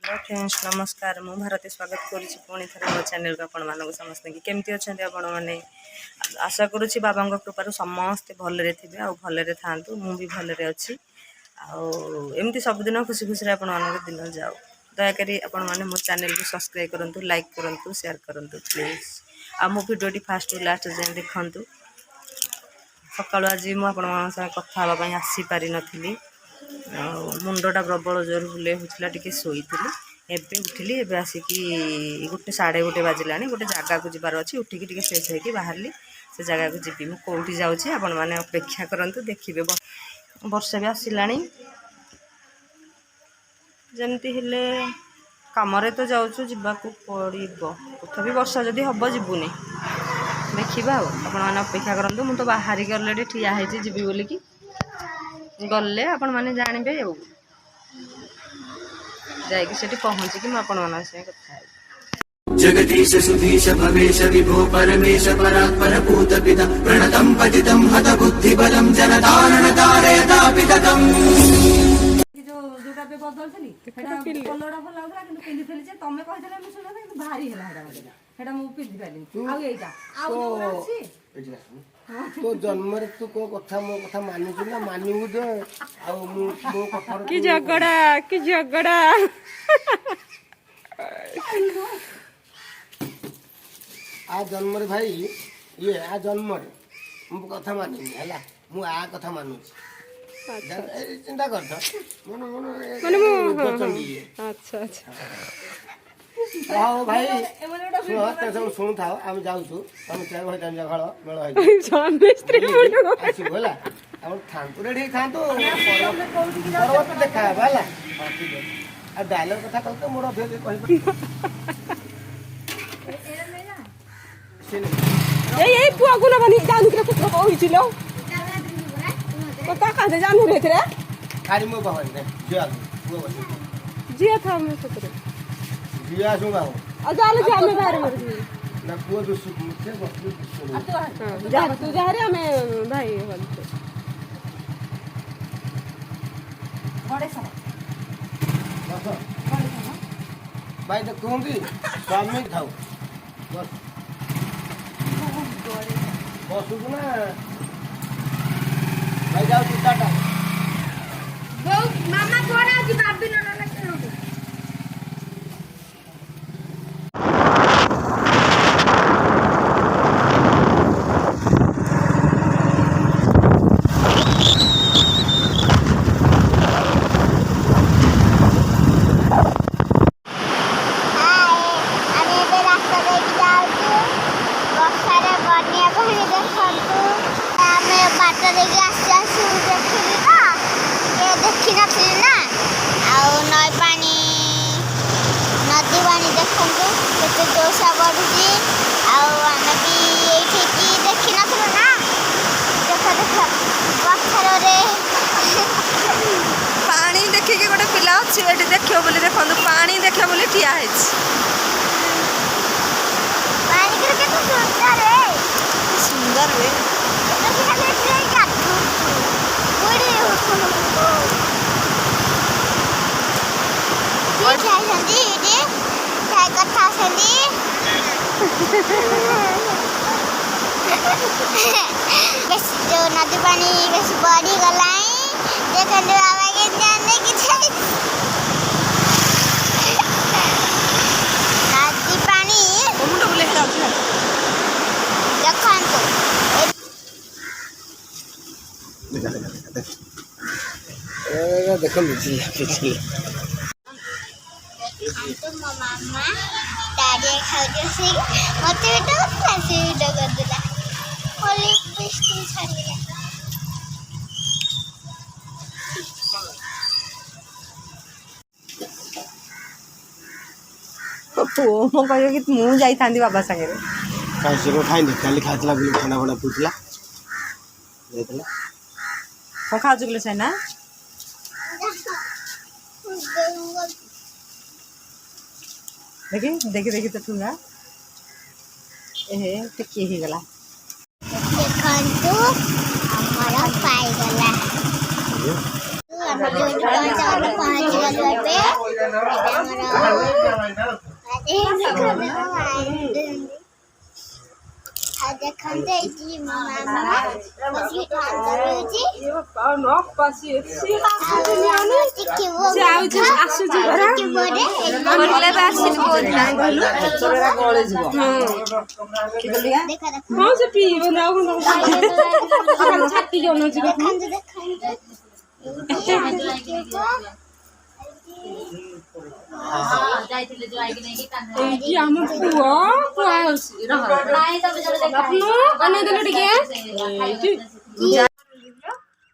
friends नमस्कार मु भारती स्वागत करुच्ची पुणी थर मो चैनल को आपण मानक समस्त की केमती अच्छा आपण मैंने आशा करुच्ची बाबा कृपार समस्ते भलरे थे आ भलरे था मुझे भलरे अच्छी आमती सबुदिन खुशी खुशी आपण मानक दिन जाओ दयाकोरी आपण मैंने मो चैनल को सब्सक्राइब करूँ लाइक करूँ शेयर करूँ प्लीज आ मो भिडियो फास्ट टू लास्ट जाए देखूँ सका आज मुझे कथा हाँपाई आसीपारि नी मुंडटा प्रबल जोर बुले होता टी शोली एवं उठिली एवं आसिकी 1:30 बाजिला गोटे जगह को जबार अच्छी उठिकी टी फ्रेश होगी बाहरली से जगह को जी मुझे कौटी जाऊँगी आपण मैंने अपेक्षा करंतु देखिए वर्षा भी आसला जमती हेले कम तो जाऊँ जावाक पड़ो तथापि वर्षा जदि हम जीवनी देखा आपण मैंने अपेक्षा करूँ मुझे तो बाहर अलरेडी ठिया है जी बोलिकी गले आपण मैंने जानबे जाकि पहुँचिकी मुझे कथा जगदीश सुधीश भवेश विभो परमेश परात्पर भूत पिता प्रणतम पतितम हत बुद्धि बलम जनतारण तारयता पितकम जो जोटा पे बदल थली हेडा कलरडा भल लागला किंतु पिंदी थली जे तमे कहितले हम सुनला किंतु भारी हला हेडा मु पिंदी पाली आ एटा आ जो अछि तो जन्म तू को कथा मो कथा मानु ना मानिबु दे आ मो कथा की झगड़ा आ जन्म रे भाई ये आ जन्म रे मो कथा मानिबी हला मु आ कथा मानु चिंता कर मन मन अच्छा अच्छा आओ भाई सुन सुन था हम जाऊ छु हम चाय भाई टाइम जखळ मेळ है स्वामी स्त्री मुंडो आसी बोला हम थांतु रेडी थांतु पर्वत देखा बाला हां ठीक है आ डायलॉग कथा कहतो मोर अभ्यास कहि ए पुआ गुना बनी जानु के कुछ होई छिलो पता का जानु रे रे गाड़ी मो बहन रे जिया वो बस जिया था मैं सतरे जिया सुना आ जाले जे हमें बाहर मर गई ना पुआ दुसु मुझे बस जा तू जा रे हमें भाई बोलते बड़े सब भाई तो कहूंगी स्वामी थाऊ बस बस ना भाई जाओ तू टाटा मामा थोड़ा जी बाबी न न खेलो जोशा बढ़ुची आम भी ये देखी नु ना देख देख पत्थर पानी देखिए गोटे पिला अच्छी ये देखो बोली देखो पानी देखा बोली ठिया है पानी के सुंदर है सुंदर वे कथा बस जो नदी पानी बस बढ़ी गला देखो बाबा के जाने की नदी पानी मुंडो बुले देखो पिछले मो मामा डाडी खाऊ से मत वीडियो से वीडियो कर दिला होली पिस्टल छाड़िया मो कह कि मु जाई थांदी बाबा संगे काई से खाई खाली खातला बोली खाना बड़ा पूछला देखला को खा जुगले से ना देखी देखी देखी तो ठुंगा एहे टिकी ही गला देखंतु हमारा पाई गला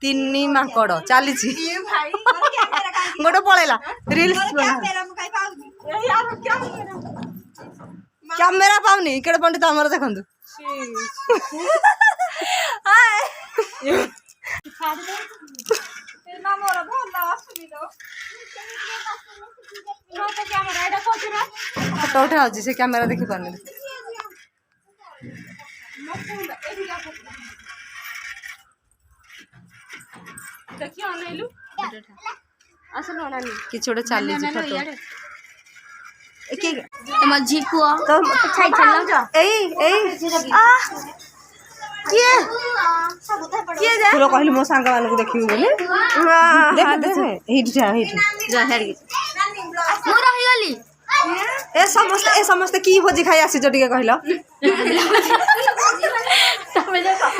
ତିନି ମାଙ୍କଡ ଚାଲିଛି ଗୋଟେ ପଳେଇଲା ରିଲ୍ସ କ୍ୟାମେରା ପାଉନି କେଡେ ପଣ୍ଡିତ ଆମର ଦେଖନ୍ତୁ ଫଟୋ ଉଠା ହଉଛି ସେ କ୍ୟାମେରା ଦେଖି ପାରୁନି କିଛି ଗୋଟେ ଚାଲିଛି ଫଟୋ କହିଲି ମୋ ସାଙ୍ଗ ମାନଙ୍କୁ ଦେଖିବି ବୋଲି ଏ ସମସ୍ତେ କି ଭୋଜି ଖାଇ ଆସିଛ ଟିକେ କହିଲ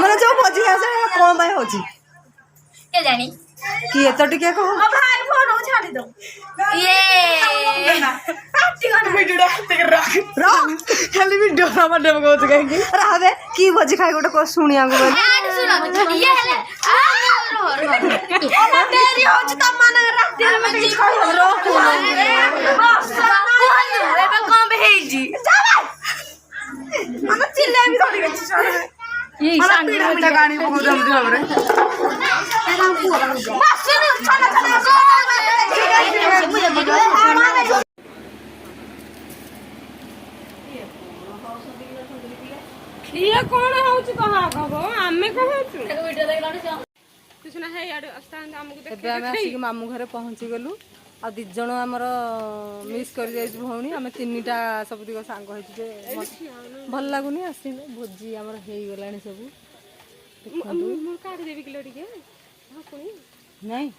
ମାନେ ଯୋଉ ଭୋଜି ଖାଇ କଣ ପାଇଁ ହଉଛି କିଏ ତ ଟିକେ କହ ଖାଲି ଭିଡିଓ କହୁଛୁ କାହିଁକି ରାବେ କି ଭୋଜି ଖାଇ ଗୋଟେ ଶୁଣିବାକୁ ଇଏ କଣ ହଉଛି କହ ଆମେ କହୁଛୁ ଏବେ ଆମେ ଆସିକି ମାମୁଁ ଘରେ ପହଞ୍ଚି ଗଲୁ ଆଉ 2 ଜଣ ଆମର ମିସ୍ କରି ଯାଇଛୁ ଭଉଣୀ ଆମେ 3ଟା ସବୁତିକ ସାଙ୍ଗ ହେଇଛୁ ଯେ ଭଲ ଲାଗୁନି ଆସିଲେ ଭୋଜି ଆମର ହେଇଗଲାଣି ସବୁ ନାଇଁ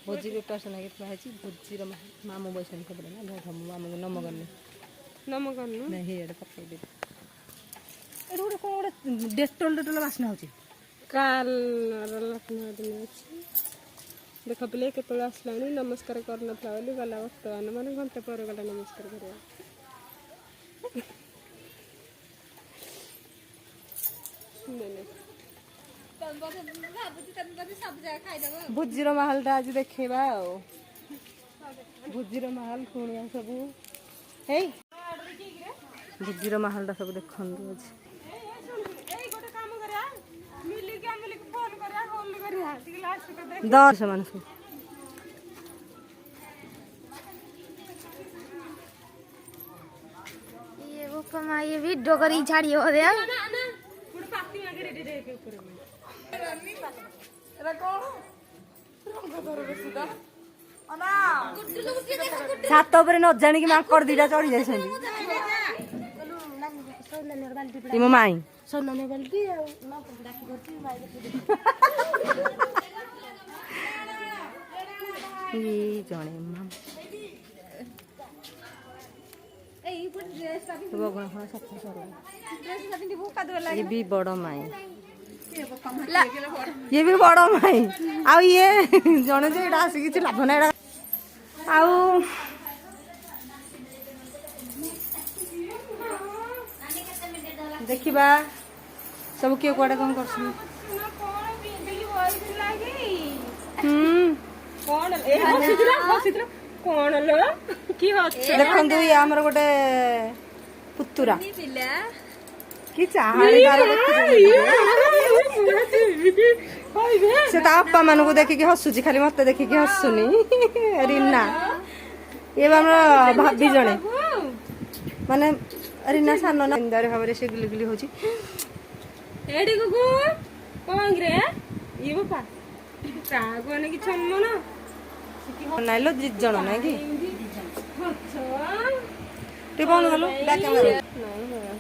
ଭୋଜି ବେପାର ନାକି ଥୁଆ ହେଇଛି ଭୋଜିର ମାମୁଁ ବୈଶାଣୀ ଖବର ନା ମାମୁଁକୁ ନମଗଲୁ ନାଇଁ ହେଇଆଡ଼େ ପକେଇଦେବି ଏଠି ଗୋଟେ କଣ ଗୋଟେ ଡେଟଲ ବାସ୍ନା ହଉଛି ଦେଖ ପିଲେ କେତେବେଳେ ଆସିଲାଣି ନମସ୍କାର କରିନଥିଲା ବୋଲି ଗଲା ବର୍ତ୍ତମାନ ମାନେ ଘଣ୍ଟେ ପରେ ଗଲା ନମସ୍କାର କରିବା ଭୋଜିର ମାହଲଟା ଆଜି ଦେଖେଇବା ଆଉ ଭୋଜିର ମାହଲ ଶୁଣିବା ସବୁ ହେଇ ଭୋଜିର ମାହଲଟା ସବୁ ଦେଖନ୍ତୁ ଅଛି ସେମାନେ ସବୁ ये वीडियो करी छाड़ी हो रहा ଛାତ ଉପରେ ନ ଜାଣିକି ମାଙ୍କଡ 2ଟା ଚଢି ଯାଇଛନ୍ତି ମୋ ମାଇଁ ଜଣେ ये भी बड़ माई ये भी बड़ माई आउ ये जड़े जो यहाँ आसिक किसी लाभ ना आउ देखा सब किए कौड़े कौन कर देखु ये आमर गोटे पुतुरा कि से बापा मान को देखिकी हसुची खाली मत देखिकी हसुनी रीना ये भाभी जड़े माने रीना सान ना इंदर भाव से गुलिगुली हो ନାଇଁଲୋ 2 ଜଣ ନାଇଁ କି ଆଚ୍ଛା ଟିକେ ବନ୍ଦ କଲୁ ନାଇଁ